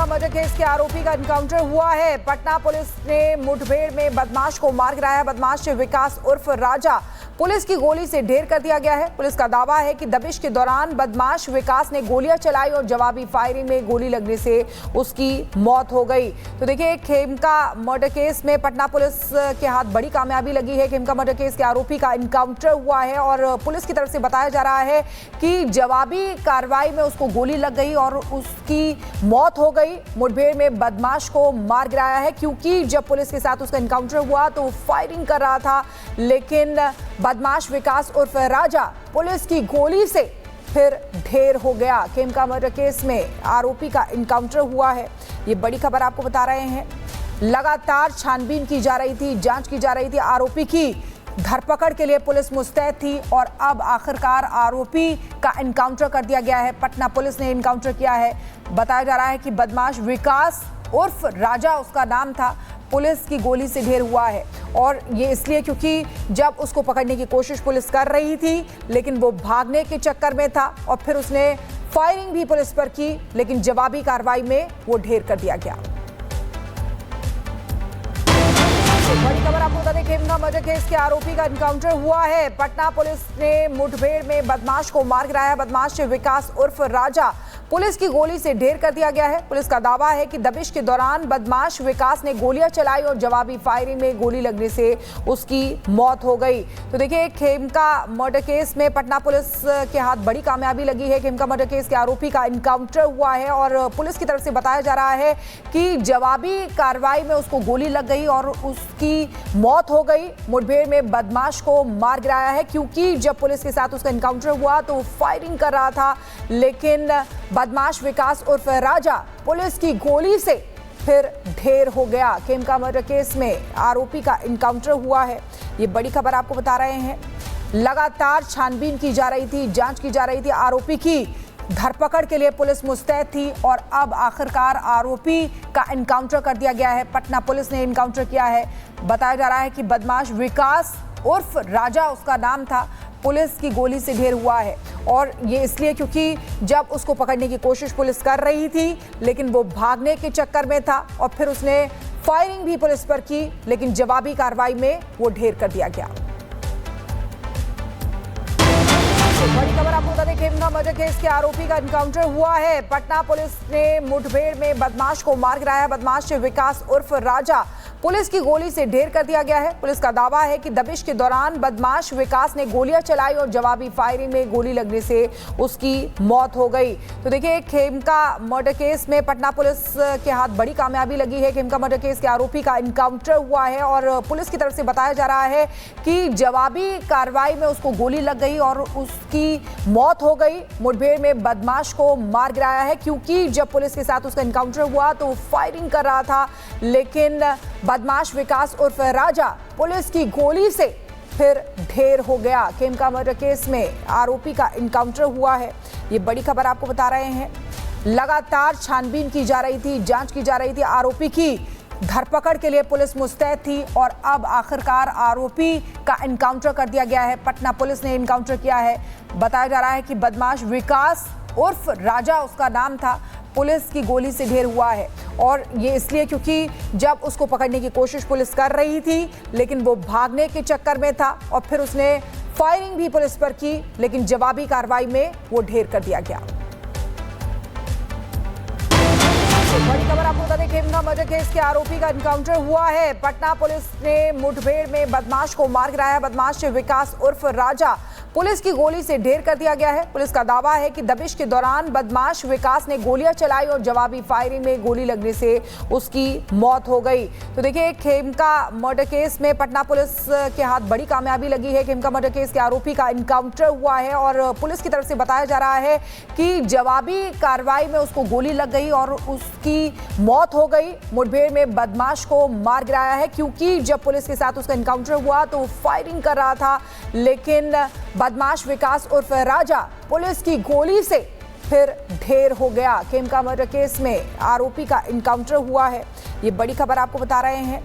Khemka murder case के आरोपी का एनकाउंटर हुआ है। पटना पुलिस ने मुठभेड़ में बदमाश को मार गिराया। बदमाश विकास उर्फ राजा पुलिस की गोली से ढेर कर दिया गया है। पुलिस का दावा है कि दबिश के दौरान बदमाश विकास ने गोलियां चलाई और जवाबी फायरिंग में गोली लगने से उसकी मौत हो गई। तो देखिए, खेमका मर्डर केस में पटना पुलिस के हाथ बड़ी कामयाबी लगी है। खेमका मर्डर केस के आरोपी का एनकाउंटर हुआ है और पुलिस की तरफ से बताया जा रहा है कि जवाबी कार्रवाई में उसको गोली लग गई और उसकी मौत हो गई। मुठभेड़ में बदमाश को मार गिराया है, क्योंकि जब पुलिस के साथ उसका एनकाउंटर हुआ तो फायरिंग कर रहा था, लेकिन बदमाश विकास उर्फ राजा पुलिस की गोली से फिर ढेर हो गया। खेमका मर्डर केस में आरोपी का एनकाउंटर हुआ है। ये बड़ी खबर आपको बता रहे हैं। लगातार छानबीन की जा रही थी, जांच की जा रही थी। आरोपी की धरपकड़ के लिए पुलिस मुस्तैद थी और अब आखिरकार आरोपी का एनकाउंटर कर दिया गया है। पटना पुलिस ने एनकाउंटर किया है। बताया जा रहा है कि बदमाश विकास उर्फ राजा उसका नाम था, पुलिस की गोली से ढेर हुआ है। और ये इसलिए क्योंकि जब उसको पकड़ने की कोशिश पुलिस कर रही थी, लेकिन वो भागने के चक्कर में था और फिर उसने फायरिंग भी पुलिस पर की, लेकिन जवाबी कार्रवाई में वो ढेर कर दिया गया। बड़ी खबर आपको बता दें, खेमका मर्डर केस के आरोपी का एनकाउंटर हुआ है। पटना पुलिस ने मुठभेड़ में बदमाश को मार गिराया। बदमाश विकास उर्फ राजा पुलिस की गोली से ढेर कर दिया गया है। पुलिस का दावा है कि दबिश के दौरान बदमाश विकास ने गोलियां चलाई और जवाबी फायरिंग में गोली लगने से उसकी मौत हो गई। तो देखिए, खेमका मर्डर केस में पटना पुलिस के हाथ बड़ी कामयाबी लगी है। खेमका मर्डर केस के आरोपी का एनकाउंटर हुआ है और पुलिस की तरफ से बताया जा रहा है कि जवाबी कार्रवाई में उसको गोली लग गई और उसकी मौत हो गई। मुठभेड़ में बदमाश को मार गिराया है, क्योंकि जब पुलिस के साथ उसका एनकाउंटर हुआ तो फायरिंग कर रहा था, लेकिन बदमाश विकास उर्फ राजा पुलिस की गोली से फिर ढेर हो गया। खेमका मर्डर केस में आरोपी का एनकाउंटर हुआ है। ये बड़ी खबर आपको बता रहे हैं। लगातार छानबीन की जा रही थी, जांच की जा रही थी। आरोपी की धरपकड़ के लिए पुलिस मुस्तैद थी और अब आखिरकार आरोपी का एनकाउंटर कर दिया गया है। पटना पुलिस ने एनकाउंटर किया है। बताया जा रहा है कि बदमाश विकास उर्फ राजा उसका नाम था, पुलिस की गोली से ढेर हुआ है। और ये इसलिए क्योंकि जब उसको पकड़ने की कोशिश पुलिस कर रही थी, लेकिन वो भागने के चक्कर में था और फिर उसने फायरिंग भी पुलिस पर की, लेकिन जवाबी कार्रवाई में वो ढेर कर दिया गया। बड़ी खबर आपको बता दें, खेमका मर्डर केस के आरोपी का एनकाउंटर हुआ है। पटना पुलिस ने मुठभेड़ में बदमाश को मार गिराया। बदमाश विकास उर्फ राजा पुलिस की गोली से ढेर कर दिया गया है। पुलिस का दावा है कि दबिश के दौरान बदमाश विकास ने गोलियां चलाई और जवाबी फायरिंग में गोली लगने से उसकी मौत हो गई। तो देखिए, खेमका मर्डर केस में पटना पुलिस के हाथ बड़ी कामयाबी लगी है। खेमका मर्डर केस के आरोपी का एनकाउंटर हुआ है और पुलिस की तरफ से बताया जा रहा है कि जवाबी कार्रवाई में उसको गोली लग गई और उसकी मौत हो गई। मुठभेड़ में बदमाश को मार गिराया है, क्योंकि जब पुलिस के साथ उसका एनकाउंटर हुआ तो फायरिंग कर रहा था, लेकिन बदमाश विकास उर्फ राजा पुलिस की गोली से फिर ढेर हो गया। खेमका मर्डर केस में आरोपी का एनकाउंटर हुआ है। ये बड़ी खबर आपको बता रहे हैं। लगातार छानबीन की जा रही थी, जांच की जा रही थी। आरोपी की धरपकड़ के लिए पुलिस मुस्तैद थी और अब आखिरकार आरोपी का एनकाउंटर कर दिया गया है। पटना पुलिस ने एनकाउंटर किया है। बताया जा रहा है कि बदमाश विकास उर्फ राजा उसका नाम था, पुलिस की गोली से ढेर हुआ है। और ये इसलिए क्योंकि जब उसको पकड़ने की कोशिश पुलिस कर रही थी, लेकिन वो भागने के चक्कर में था और फिर उसने फायरिंग भी पुलिस पर की, लेकिन जवाबी कार्रवाई में वो ढेर कर दिया गया। बड़ी खबर आपको बता दें, खेमका मर्डर केस के आरोपी का एनकाउंटर हुआ है। पटना पुलिस ने मुठभेड़ में बदमाश को मार गिराया। बदमाश विकास उर्फ राजा पुलिस की गोली से ढेर कर दिया गया है। पुलिस का दावा है कि दबिश के दौरान बदमाश विकास ने गोलियां चलाई और जवाबी फायरिंग में गोली लगने से उसकी मौत हो गई। तो देखिए, खेमका मर्डर केस में पटना पुलिस के हाथ बड़ी कामयाबी लगी है। खेमका मर्डर केस के आरोपी का एनकाउंटर हुआ है और पुलिस की तरफ से बताया जा रहा है कि जवाबी कार्रवाई में उसको गोली लग गई और उसकी मौत हो गई। मुठभेड़ में बदमाश को मार गिराया है, क्योंकि जब पुलिस के साथ उसका एनकाउंटर हुआ तो फायरिंग कर रहा था, लेकिन बदमाश विकास उर्फ राजा पुलिस की गोली से फिर ढेर हो गया। खेमका मर्डर केस में आरोपी का एनकाउंटर हुआ है। ये बड़ी खबर आपको बता रहे हैं।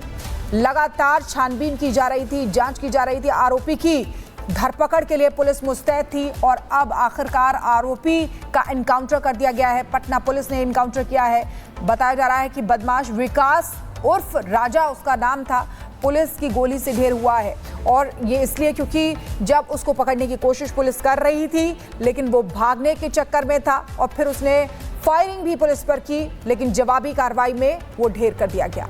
लगातार छानबीन की जा रही थी, जांच की जा रही थी। आरोपी की धरपकड़ के लिए पुलिस मुस्तैद थी और अब आखिरकार आरोपी का एनकाउंटर कर दिया गया है। पटना पुलिस ने एनकाउंटर किया है। बताया जा रहा है कि बदमाश विकास उर्फ राजा उसका नाम था, पुलिस की गोली से ढेर हुआ है। और ये इसलिए क्योंकि जब उसको पकड़ने की कोशिश पुलिस कर रही थी, लेकिन वो भागने के चक्कर में था और फिर उसने फायरिंग भी पुलिस पर की, लेकिन जवाबी कार्रवाई में वो ढेर कर दिया गया।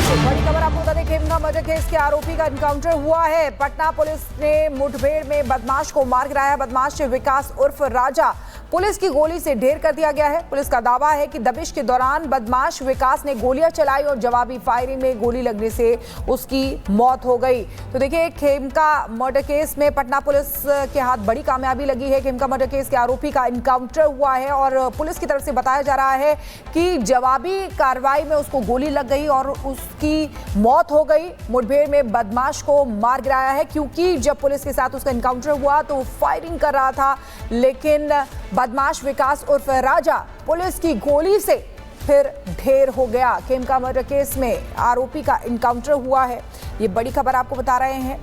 बड़ी खबर आपको बता दें, खेमका मर्डर केस के आरोपी का एनकाउंटर हुआ है। पटना पुलिस ने मुठभेड़ में बदमाश को मार गिराया। बदमाश विकास उर्फ राजा पुलिस की गोली से ढेर कर दिया गया है। पुलिस का दावा है कि दबिश के दौरान बदमाश विकास ने गोलियां चलाई और जवाबी फायरिंग में गोली लगने से उसकी मौत हो गई। तो देखिए, खेमका मर्डर केस में पटना पुलिस के हाथ बड़ी कामयाबी लगी है। खेमका मर्डर केस के आरोपी का एनकाउंटर हुआ है और पुलिस की तरफ से बताया जा रहा है कि जवाबी कार्रवाई में उसको गोली लग गई और उसकी मौत हो गई। मुठभेड़ में बदमाश को मार गिराया है, क्योंकि जब पुलिस के साथ उसका एनकाउंटर हुआ तो वो फायरिंग कर रहा था, लेकिन बदमाश विकास उर्फ राजा पुलिस की गोली से फिर ढेर हो गया। खेमका मर्डर केस में आरोपी का एनकाउंटर हुआ है। ये बड़ी खबर आपको बता रहे हैं।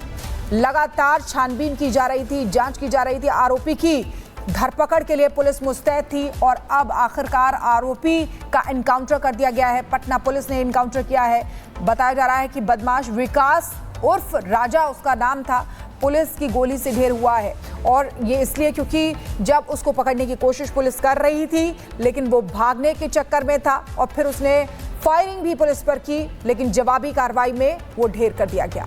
लगातार छानबीन की जा रही थी, जांच की जा रही थी। आरोपी की धरपकड़ के लिए पुलिस मुस्तैद थी और अब आखिरकार आरोपी का एनकाउंटर कर दिया गया है। पटना पुलिस ने एनकाउंटर किया है। बताया जा रहा है कि बदमाश विकास उर्फ राजा उसका नाम था, पुलिस की गोली से ढेर हुआ है। और ये इसलिए क्योंकि जब उसको पकड़ने की कोशिश पुलिस कर रही थी, लेकिन वो भागने के चक्कर में था और फिर उसने फायरिंग भी पुलिस पर की, लेकिन जवाबी कार्रवाई में वो ढेर कर दिया गया।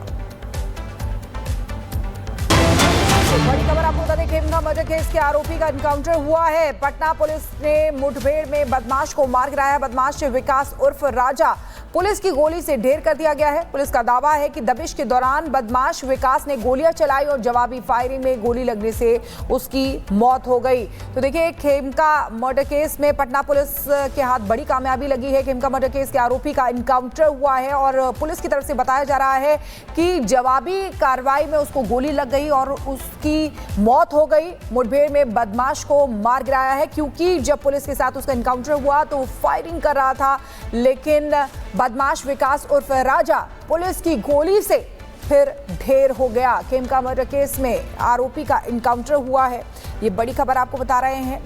बड़ी खबर आपको बता दें, खेमका मर्डर केस के आरोपी का एनकाउंटर हुआ है। पटना पुलिस ने मुठभेड़ में बदमाश को मार गिराया। बदमाश विकास उर्फ राजा पुलिस की गोली से ढेर कर दिया गया है। पुलिस का दावा है कि दबिश के दौरान बदमाश विकास ने गोलियां चलाई और जवाबी फायरिंग में गोली लगने से उसकी मौत हो गई। तो देखिए, खेमका मर्डर केस में पटना पुलिस के हाथ बड़ी कामयाबी लगी है। खेमका मर्डर केस के आरोपी का एनकाउंटर हुआ है और पुलिस की तरफ से बताया जा रहा है कि जवाबी कार्रवाई में उसको गोली लग गई और उसकी मौत हो गई। मुठभेड़ में बदमाश को मार गिराया है, क्योंकि जब पुलिस के साथ उसका एनकाउंटर हुआ तो वो फायरिंग कर रहा था, लेकिन बदमाश विकास उर्फ राजा पुलिस की गोली से फिर ढेर हो गया। खेमका मर्डर केस में आरोपी का एनकाउंटर हुआ है। ये बड़ी खबर आपको बता रहे हैं।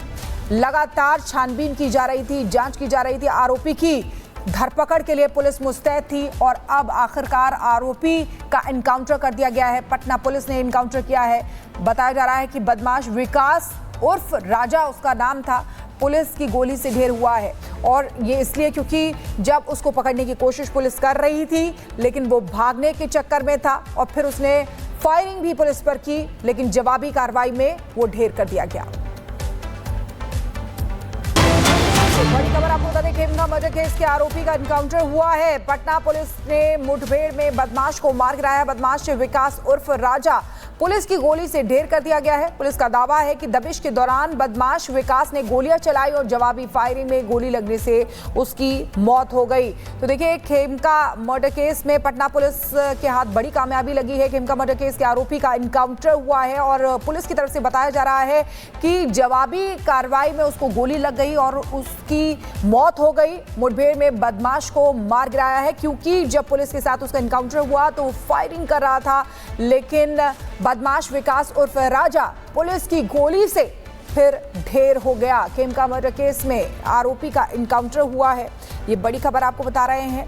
लगातार छानबीन की जा रही थी, जांच की जा रही थी। आरोपी की धरपकड़ के लिए पुलिस मुस्तैद थी और अब आखिरकार आरोपी का एनकाउंटर कर दिया गया है। पटना पुलिस ने एनकाउंटर किया है। बताया जा रहा है कि बदमाश विकास उर्फ राजा उसका नाम था, पुलिस की गोली से ढेर हुआ है। और ये इसलिए क्योंकि जब उसको पकड़ने की कोशिश पुलिस कर रही थी, लेकिन वो भागने के चक्कर में था और फिर उसने फायरिंग भी पुलिस पर की, लेकिन जवाबी कार्रवाई में वो ढेर कर दिया गया। बड़ी खबर आपको बता दें, खेमका मर्डर केस के आरोपी का एनकाउंटर हुआ है। पटना पुलिस ने मुठभेड़ में बदमाश को मार गिराया। बदमाश विकास उर्फ राजा पुलिस की गोली से ढेर कर दिया गया है। पुलिस का दावा है कि दबिश के दौरान बदमाश विकास ने गोलियां चलाई और जवाबी फायरिंग में गोली लगने से उसकी मौत हो गई। तो देखिए, खेमका मर्डर केस में पटना पुलिस के हाथ बड़ी कामयाबी लगी है। खेमका मर्डर केस के आरोपी का एनकाउंटर हुआ है और पुलिस की तरफ से बताया जा रहा है कि जवाबी कार्रवाई में उसको गोली लग गई और उसकी मौत हो गई। मुठभेड़ में बदमाश को मार गिराया है, क्योंकि जब पुलिस के साथ उसका एनकाउंटर हुआ तो वो फायरिंग कर रहा था, लेकिन बदमाश विकास उर्फ राजा पुलिस की गोली से फिर ढेर हो गया। खेमका मर्डर केस में आरोपी का एनकाउंटर हुआ है। ये बड़ी खबर आपको बता रहे हैं।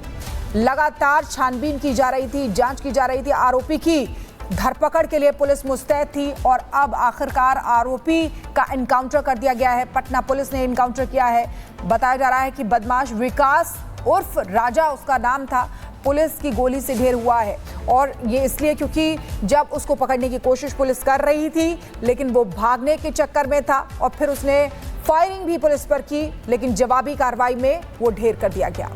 लगातार छानबीन की जा रही थी, जांच की जा रही थी। आरोपी की धरपकड़ के लिए पुलिस मुस्तैद थी और अब आखिरकार आरोपी का एनकाउंटर कर दिया गया है। पटना पुलिस ने एनकाउंटर किया है। बताया जा रहा है कि बदमाश विकास उर्फ राजा उसका नाम था, पुलिस की गोली से ढेर हुआ है। और ये इसलिए क्योंकि जब उसको पकड़ने की कोशिश पुलिस कर रही थी, लेकिन वो भागने के चक्कर में था और फिर उसने फायरिंग भी पुलिस पर की, लेकिन जवाबी कार्रवाई में वो ढेर कर दिया गया।